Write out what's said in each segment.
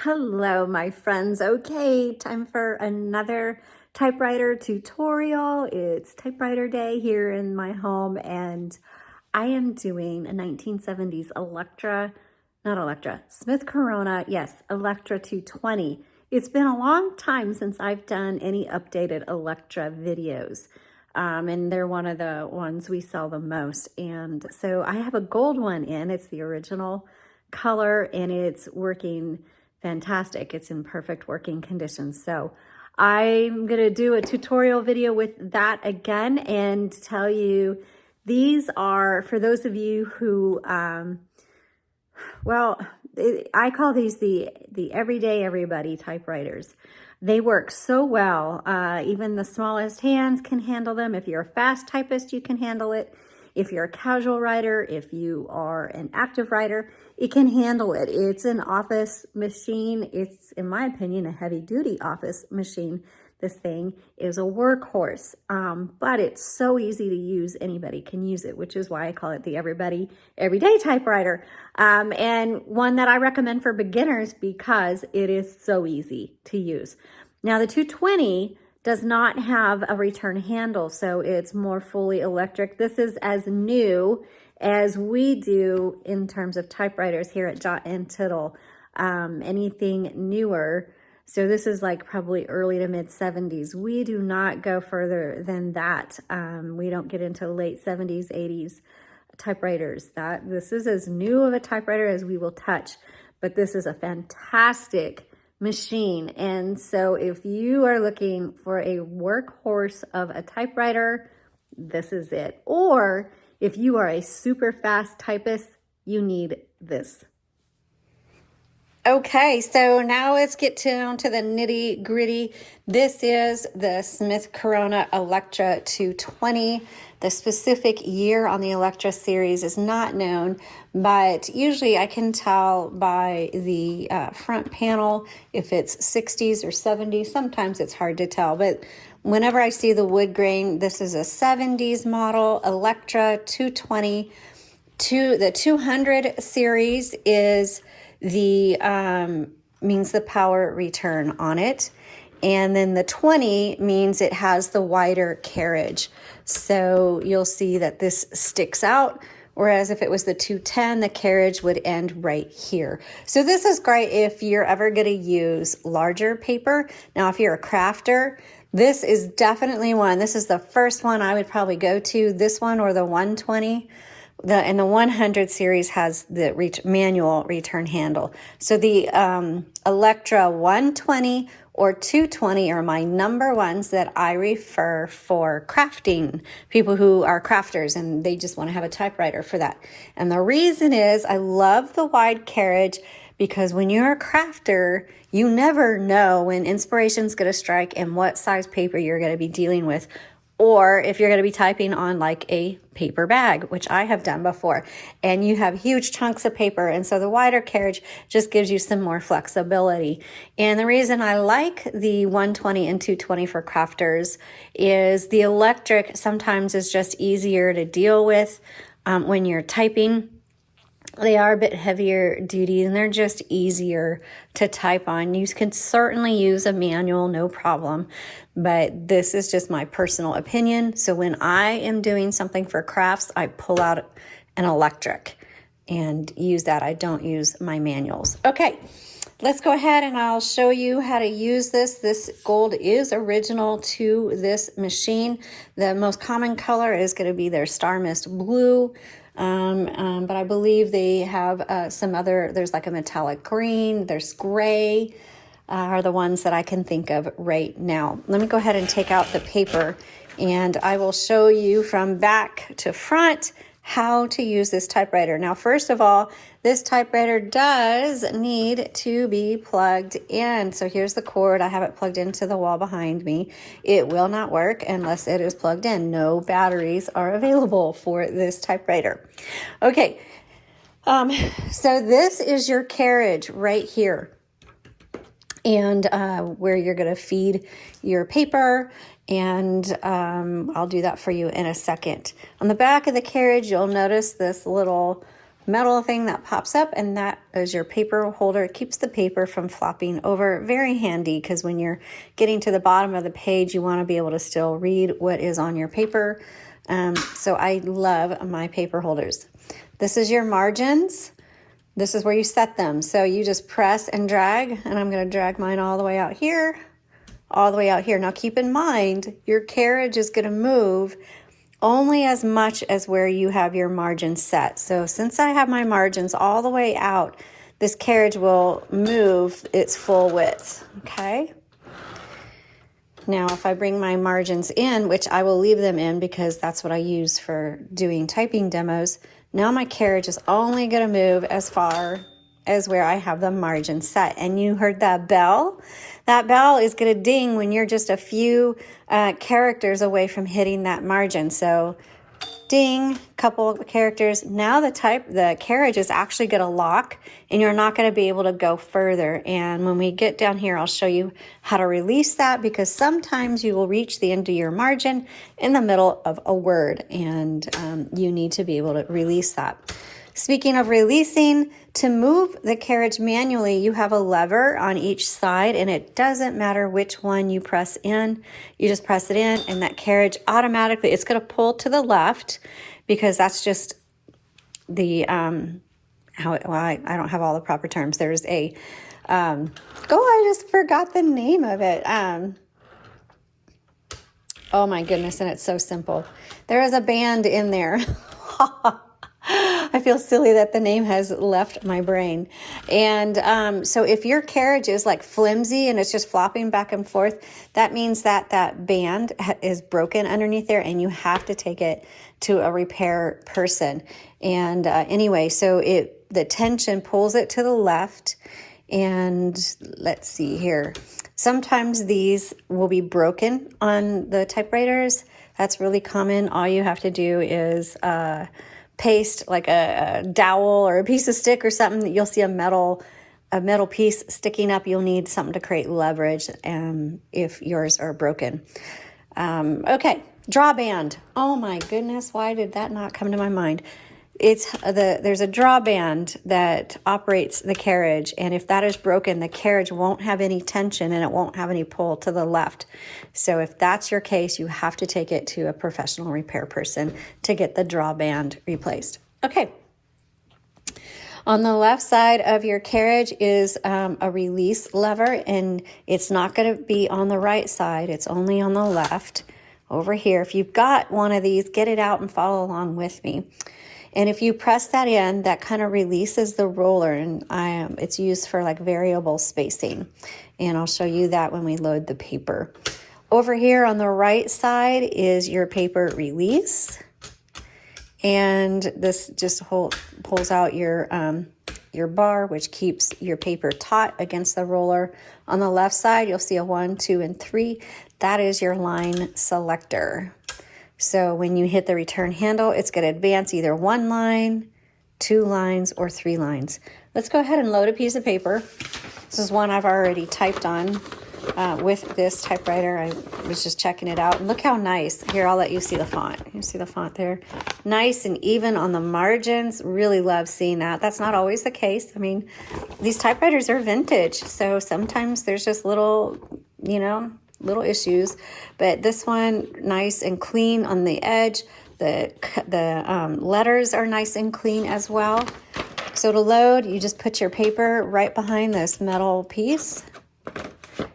Hello, my friends. Okay, time for another typewriter tutorial. It's typewriter day here in my home, and I am doing a 1970s Smith Corona, yes, Electra 220. It's been a long time since I've done any updated Electra videos. And they're one of the ones we sell the most. And so I have a gold one in. It's the original color, and it's working fantastic. It's in perfect working condition. So I'm going to do a tutorial video with that again and tell you these are for those of you who, well, I call these the everyday everybody typewriters. They work so well. Even the smallest hands can handle them. If you're a fast typist, you can handle it. If you're a casual writer, if you are an active writer, it can handle it. It's an office machine. It's, in my opinion, a heavy-duty office machine. This thing is a workhorse, but it's so easy to use. Anybody can use it, which is why I call it the everyday typewriter, and one that I recommend for beginners because it is so easy to use. Now, the 220 does not have a return handle, so it's more fully electric. This is as new as we do in terms of typewriters here at Jot and Tittle. Anything newer, so this is like probably early to mid 70s. We do not go further than that. We don't get into late 70s, 80s typewriters. This is as new of a typewriter as we will touch, but this is a fantastic machine. And so if you are looking for a workhorse of a typewriter, this is it. Or if you are a super fast typist, you need this. Okay, so now let's get down to the nitty gritty. This is the Smith Corona Electra 220. The specific year on the Electra series is not known, but usually I can tell by the front panel if it's 60s or 70s. Sometimes it's hard to tell, but whenever I see the wood grain, this is a 70s model Electra 220. The 200 series is means the power return on it. And then the 20 means it has the wider carriage. So you'll see that this sticks out, whereas if it was the 210, the carriage would end right here. So this is great if you're ever going to use larger paper. Now, if you're a crafter, this is definitely one. This is the first one I would probably go to, this one or the 120. And the 100 series has the manual return handle. So the Electra 120 or 220 are my number ones that I refer for crafting, people who are crafters and they just want to have a typewriter for that. And the reason is I love the wide carriage because when you're a crafter, you never know when inspiration's going to strike and what size paper you're going to be dealing with, or if you're going to be typing on like a paper bag, which I have done before, and you have huge chunks of paper. And so the wider carriage just gives you some more flexibility. And the reason I like the 120 and 220 for crafters is the electric sometimes is just easier to deal with when you're typing. They are a bit heavier duty and they're just easier to type on. You can certainly use a manual, no problem, but this is just my personal opinion. So when I am doing something for crafts, I pull out an electric and use that. I don't use my manuals. Okay, let's go ahead and I'll show you how to use this. This gold is original to this machine. The most common color is going to be their Star Mist Blue. But I believe they have some other, there's like a metallic green, there's gray, are the ones that I can think of right now. Let me go ahead and take out the paper and I will show you from back to front how to use this typewriter. Now, first of all, this typewriter does need to be plugged in. So here's the cord. I have it plugged into the wall behind me. It will not work unless it is plugged in. No batteries are available for this typewriter. Okay, so this is your carriage right here. And where you're going to feed your paper, and I'll do that for you in a second. On the back of the carriage, you'll notice this little metal thing that pops up, and that is your paper holder. It keeps the paper from flopping over. Very handy, because when you're getting to the bottom of the page, you want to be able to still read what is on your paper. So I love my paper holders. This is your margins. This is where you set them. So you just press and drag, and I'm going to drag mine all the way out here, all the way out here. Now keep in mind, your carriage is going to move only as much as where you have your margins set. So since I have my margins all the way out, this carriage will move its full width, okay? Now, if I bring my margins in, which I will leave them in because that's what I use for doing typing demos, now my carriage is only going to move as far as where I have the margin set. And you heard that bell? That bell is going to ding when you're just a few characters away from hitting that margin. So ding, couple of characters. Now the carriage is actually going to lock, and you're not going to be able to go further. And when we get down here, I'll show you how to release that, because sometimes you will reach the end of your margin in the middle of a word, and you need to be able to release that. Speaking of releasing, to move the carriage manually, you have a lever on each side, and it doesn't matter which one you press in. You just press it in, and that carriage automatically, it's going to pull to the left, because that's just the, I don't have all the proper terms. There's a, I just forgot the name of it. Oh my goodness, and it's so simple. There is a band in there. I feel silly that the name has left my brain. And so if your carriage is like flimsy and it's just flopping back and forth, that means that that band is broken underneath there, and you have to take it to a repair person. And anyway, so the tension pulls it to the left. And let's see here. Sometimes these will be broken on the typewriters. That's really common. All you have to do is paste like a dowel or a piece of stick or something. You'll see a metal piece sticking up. You'll need something to create leverage if yours are broken. Okay, drawband. Oh my goodness, why did that not come to my mind? There's a drawband that operates the carriage, and if that is broken, the carriage won't have any tension and it won't have any pull to the left. So if that's your case, you have to take it to a professional repair person to get the drawband replaced. Okay. On the left side of your carriage is a release lever, and it's not going to be on the right side. It's only on the left over here. If you've got one of these, get it out and follow along with me. And if you press that in, that kind of releases the roller, and it's used for like variable spacing. And I'll show you that when we load the paper. Over here on the right side is your paper release. And this just pulls out your bar, which keeps your paper taut against the roller. On the left side, you'll see a 1, 2, and 3. That is your line selector. So when you hit the return handle, it's going to advance either 1 line, 2 lines, or 3 lines. Let's go ahead and load a piece of paper. This is one I've already typed on with this typewriter. I was just checking it out. And look how nice. Here, I'll let you see the font. You see the font there? Nice and even on the margins. Really love seeing that. That's not always the case. I mean, these typewriters are vintage, so sometimes there's just little issues, but this one nice and clean on the edge. The letters are nice and clean as well. So to load, you just put your paper right behind this metal piece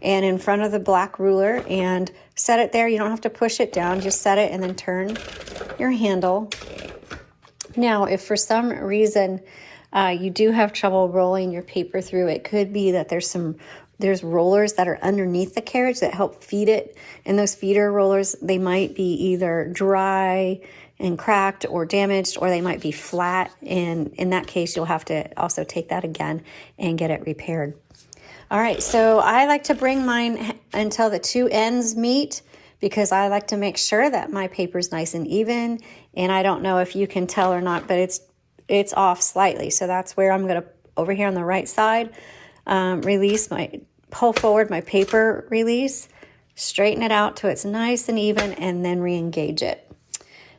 and in front of the black ruler and set it there. You don't have to push it down, just set it and then turn your handle. Now, if for some reason you do have trouble rolling your paper through, it could be that there's rollers that are underneath the carriage that help feed it. And those feeder rollers, they might be either dry and cracked or damaged, or they might be flat. And in that case, you'll have to also take that again and get it repaired. All right, so I like to bring mine until the 2 ends meet, because I like to make sure that my paper's nice and even. And I don't know if you can tell or not, but it's off slightly. So that's where I'm going to, over here on the right side, pull forward my paper release, straighten it out till it's nice and even, and then re-engage it.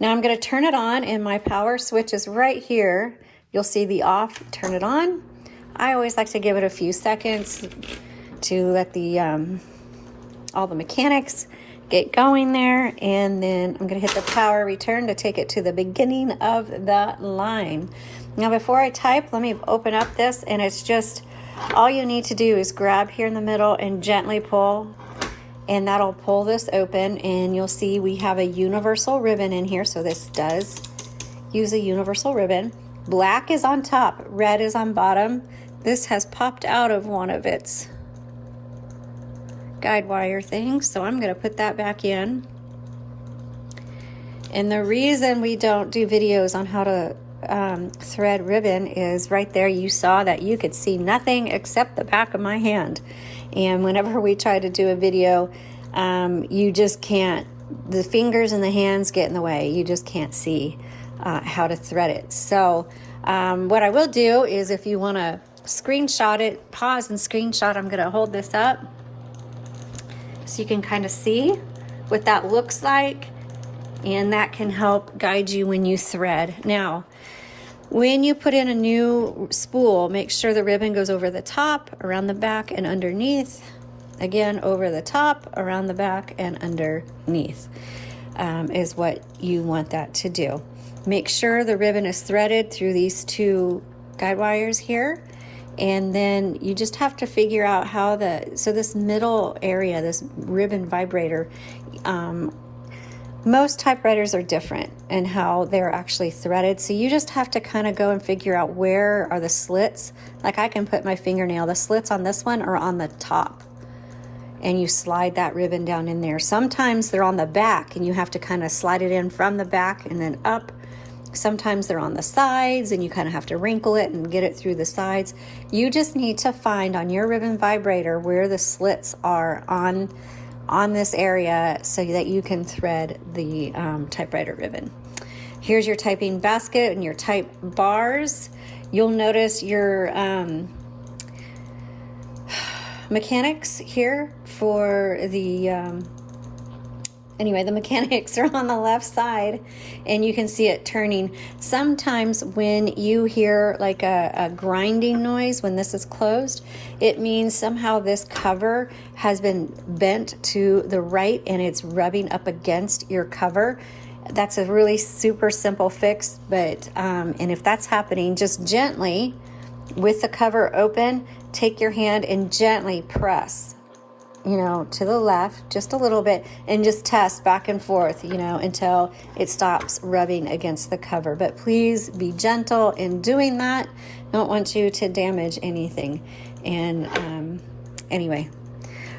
Now I'm going to turn it on, and my power switch is right here. you'll see the off, turn it on. I always like to give it a few seconds to let the all the mechanics get going there, and then I'm going to hit the power return to take it to the beginning of the line. Now before I type, let me open up this, and it's just all you need to do is grab here in the middle and gently pull, and that'll pull this open, and you'll see we have a universal ribbon in here. So this does use a universal ribbon. Black is on top, red is on bottom. This has popped out of one of its guide wire things, so I'm going to put that back in. And the reason we don't do videos on how to thread ribbon is right there you saw that you could see nothing except the back of my hand, and whenever we try to do a video, you just can't, the fingers and the hands get in the way. You just can't see how to thread it. So what I will do is, if you want to screenshot it, pause and screenshot, I'm going to hold this up so you can kind of see what that looks like, and that can help guide you when you thread. Now, when you put in a new spool, make sure the ribbon goes over the top, around the back, and underneath. Again, over the top, around the back, and underneath is what you want that to do. Make sure the ribbon is threaded through these two guide wires here. And then you just have to figure out how so this middle area, this ribbon vibrator, most typewriters are different in how they're actually threaded. So you just have to kind of go and figure out where are the slits. Like I can put my fingernail, the slits on this one are on the top, and you slide that ribbon down in there. Sometimes they're on the back and you have to kind of slide it in from the back and then up. Sometimes they're on the sides and you kind of have to wrinkle it and get it through the sides. You just need to find on your ribbon vibrator where the slits are on this area so that you can thread the typewriter ribbon. Here's your typing basket and your type bars. You'll notice your mechanics here for the anyway, the mechanics are on the left side, and you can see it turning. Sometimes when you hear like a grinding noise when this is closed, it means somehow this cover has been bent to the right and it's rubbing up against your cover. That's a really super simple fix, but and if that's happening, just gently with the cover open, take your hand and gently press, you know, to the left just a little bit, and just test back and forth, you know, until it stops rubbing against the cover. But please be gentle in doing that. Don't want you to damage anything. And anyway,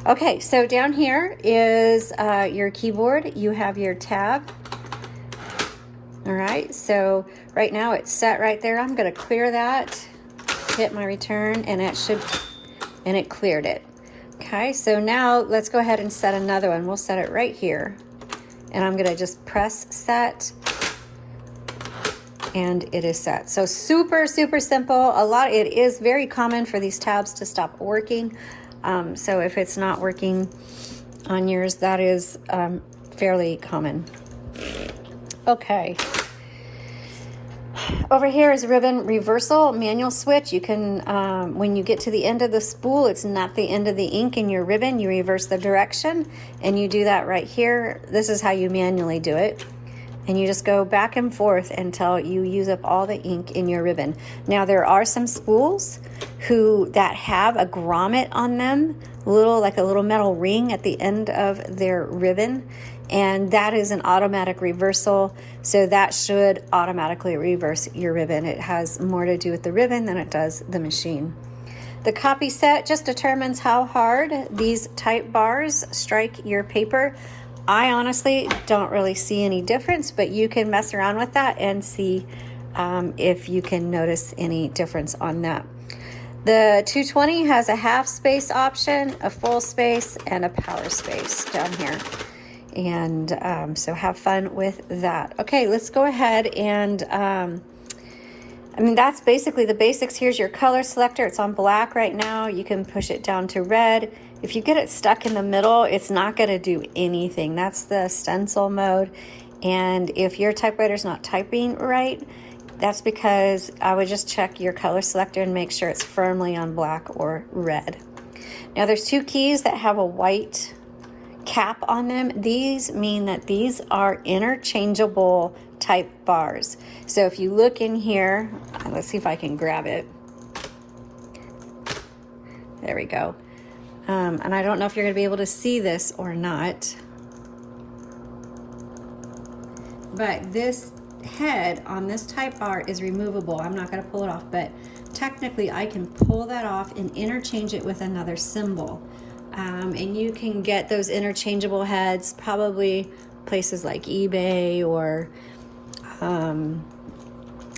okay, so down here is your keyboard. You have your tab. All right, so right now it's set right there. I'm going to clear that, hit my return, and it cleared it. Okay, so now let's go ahead and set another one. We'll set it right here. And I'm going to just press set, and it is set. So super, super simple. It is very common for these tabs to stop working. So if it's not working on yours, that is fairly common. Okay. Over here is ribbon reversal, manual switch. You can, when you get to the end of the spool, it's not the end of the ink in your ribbon, you reverse the direction, and you do that right here. This is how you manually do it. And you just go back and forth until you use up all the ink in your ribbon. Now there are some spools that have a grommet on them, like a little metal ring at the end of their ribbon. And that is an automatic reversal, so that should automatically reverse your ribbon. It has more to do with the ribbon than it does the machine. The copy set just determines how hard these type bars strike your paper. I honestly don't really see any difference, but you can mess around with that and see if you can notice any difference on that. The 220 has a half space option, a full space, and a power space down here. And so have fun with that. Okay, let's go ahead and, that's basically the basics. Here's your color selector. It's on black right now. You can push it down to red. If you get it stuck in the middle, it's not going to do anything. That's the stencil mode. And if your typewriter's not typing right, That's because I would just check your color selector and make sure it's firmly on black or red. Now there's two keys that have a white cap on them. These mean that these are interchangeable type bars. So if you look in here, let's see if I can grab it. There we go. And I don't know if you're going to be able to see this or not, but this head on this type bar is removable. I'm not going to pull it off, but technically I can pull that off and interchange it with another symbol. And you can get those interchangeable heads probably places like eBay, or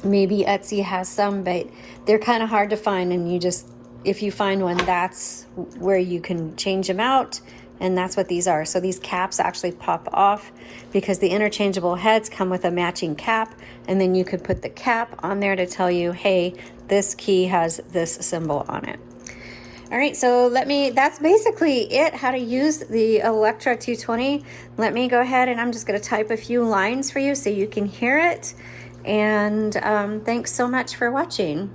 maybe Etsy has some, but they're kind of hard to find, and you just, if you find one, that's where you can change them out, and that's what these are. So these caps actually pop off because the interchangeable heads come with a matching cap, and then you could put the cap on there to tell you, hey, this key has this symbol on it. All right, so that's basically it, how to use the Electra 220. Let me go ahead and I'm just gonna type a few lines for you so you can hear it. And thanks so much for watching.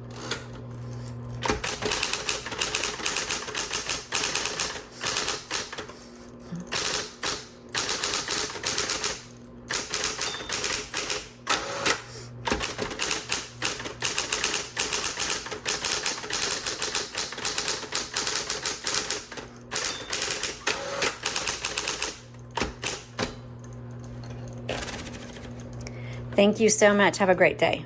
Thank you so much. Have a great day.